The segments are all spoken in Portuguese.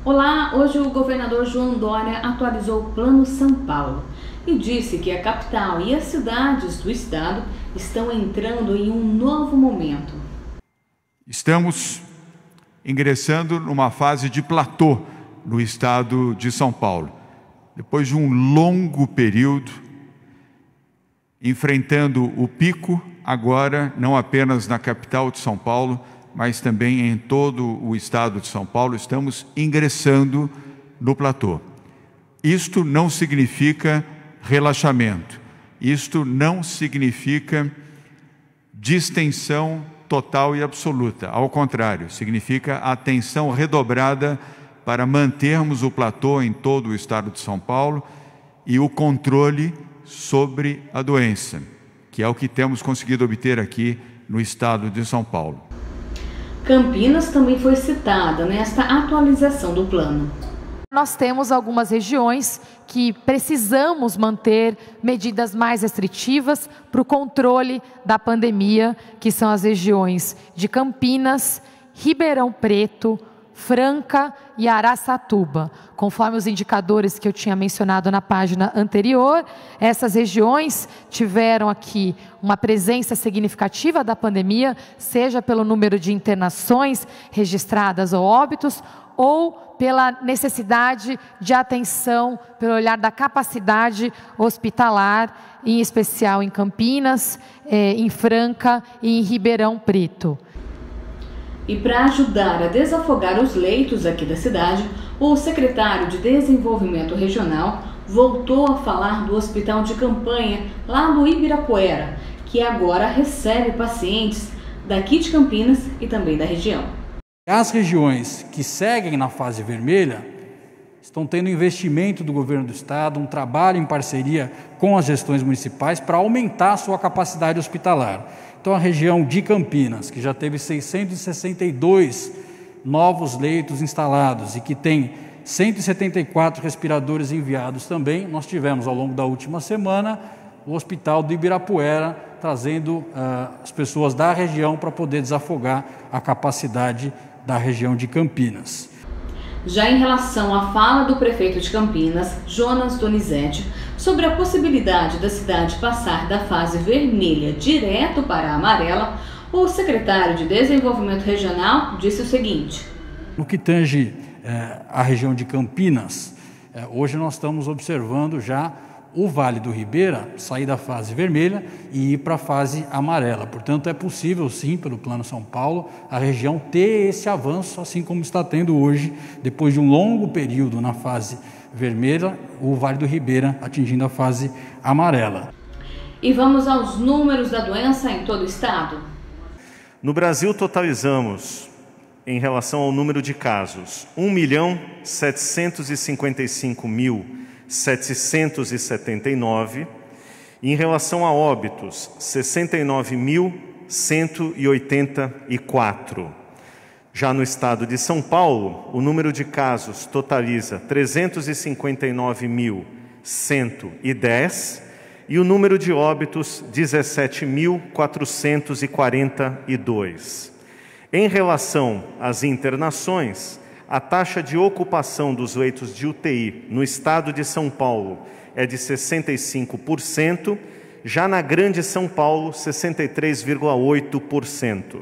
Olá, hoje o governador João Dória atualizou o Plano São Paulo e disse que a capital e as cidades do estado estão entrando em um novo momento. Estamos ingressando numa fase de platô no estado de São Paulo. Depois de um longo período, enfrentando o pico, agora não apenas na capital de São Paulo, mas também em todo o estado de São Paulo, estamos ingressando no platô. Isto não significa relaxamento, isto não significa distensão total e absoluta, ao contrário, significa atenção redobrada para mantermos o platô em todo o estado de São Paulo e o controle sobre a doença, que é o que temos conseguido obter aqui no estado de São Paulo. Campinas também foi citada nesta atualização do plano. Nós temos algumas regiões que precisamos manter medidas mais restritivas para o controle da pandemia, que são as regiões de Campinas, Ribeirão Preto, Franca e Araçatuba. Conforme os indicadores que eu tinha mencionado na página anterior, essas regiões tiveram aqui uma presença significativa da pandemia, seja pelo número de internações registradas ou óbitos, ou pela necessidade de atenção, pelo olhar da capacidade hospitalar, em especial em Campinas, em Franca e em Ribeirão Preto. E para ajudar a desafogar os leitos aqui da cidade, o secretário de Desenvolvimento Regional voltou a falar do hospital de campanha lá do Ibirapuera, que agora recebe pacientes daqui de Campinas e também da região. As regiões que seguem na fase vermelha estão tendo investimento do governo do estado, um trabalho em parceria com as gestões municipais para aumentar a sua capacidade hospitalar. Então a região de Campinas, que já teve 662 novos leitos instalados e que tem 174 respiradores enviados também, nós tivemos ao longo da última semana o hospital do Ibirapuera trazendo as pessoas da região para poder desafogar a capacidade da região de Campinas. Já em relação à fala do prefeito de Campinas, Jonas Donizete, sobre a possibilidade da cidade passar da fase vermelha direto para a amarela, o secretário de Desenvolvimento Regional disse o seguinte: no que tange a região de Campinas, hoje nós estamos observando já o Vale do Ribeira sair da fase vermelha e ir para a fase amarela. Portanto, é possível sim, pelo Plano São Paulo, a região ter esse avanço, assim como está tendo hoje, depois de um longo período na fase vermelha, o Vale do Ribeira atingindo a fase amarela. E vamos aos números da doença em todo o estado? No Brasil, totalizamos, em relação ao número de casos, 1.755.779, e em relação a óbitos, 69.184. Já no estado de São Paulo, o número de casos totaliza 359.110 e o número de óbitos 17.442. Em relação às internações, a taxa de ocupação dos leitos de UTI no estado de São Paulo é de 65%, já na Grande São Paulo, 63,8%.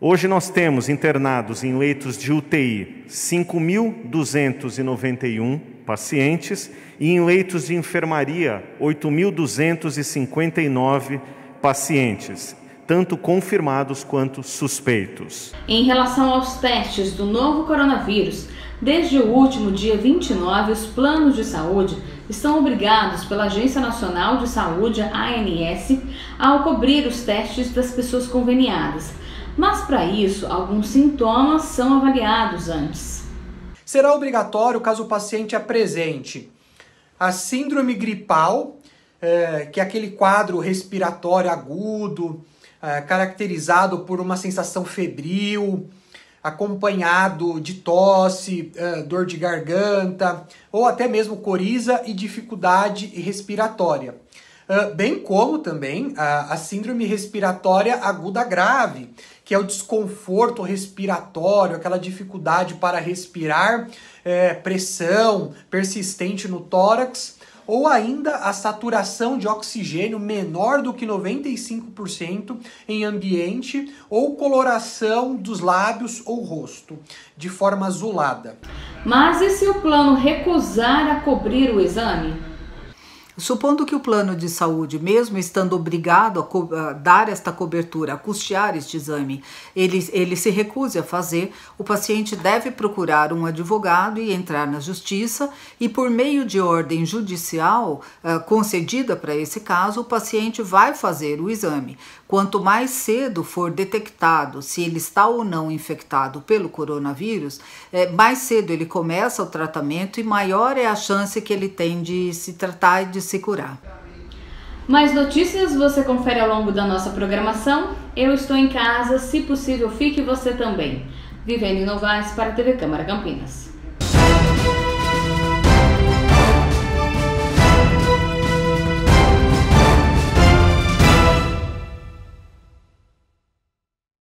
Hoje nós temos internados em leitos de UTI 5.291 pacientes e em leitos de enfermaria 8.259 pacientes, tanto confirmados quanto suspeitos. Em relação aos testes do novo coronavírus, desde o último dia 29, os planos de saúde estão obrigados pela Agência Nacional de Saúde, ANS, a cobrir os testes das pessoas conveniadas. Mas para isso, alguns sintomas são avaliados antes. Será obrigatório caso o paciente apresente a síndrome gripal, que é aquele quadro respiratório agudo, caracterizado por uma sensação febril, acompanhado de tosse, dor de garganta, ou até mesmo coriza e dificuldade respiratória. bem como também a síndrome respiratória aguda grave, que é o desconforto respiratório, aquela dificuldade para respirar, pressão persistente no tórax, ou ainda a saturação de oxigênio menor do que 95% em ambiente, ou coloração dos lábios ou rosto, de forma azulada. Mas e se o plano recusar a cobrir o exame? Supondo que o plano de saúde, mesmo estando obrigado a dar esta cobertura, a custear este exame, ele se recuse a fazer, o paciente deve procurar um advogado e entrar na justiça e, por meio de ordem judicial concedida para esse caso, o paciente vai fazer o exame. Quanto mais cedo for detectado se ele está ou não infectado pelo coronavírus, mais cedo ele começa o tratamento e maior é a chance que ele tem de se tratar e de se curar. Mais notícias você confere ao longo da nossa programação. Eu estou em casa, se possível fique você também. Vivendo em Novaes para a TV Câmara Campinas.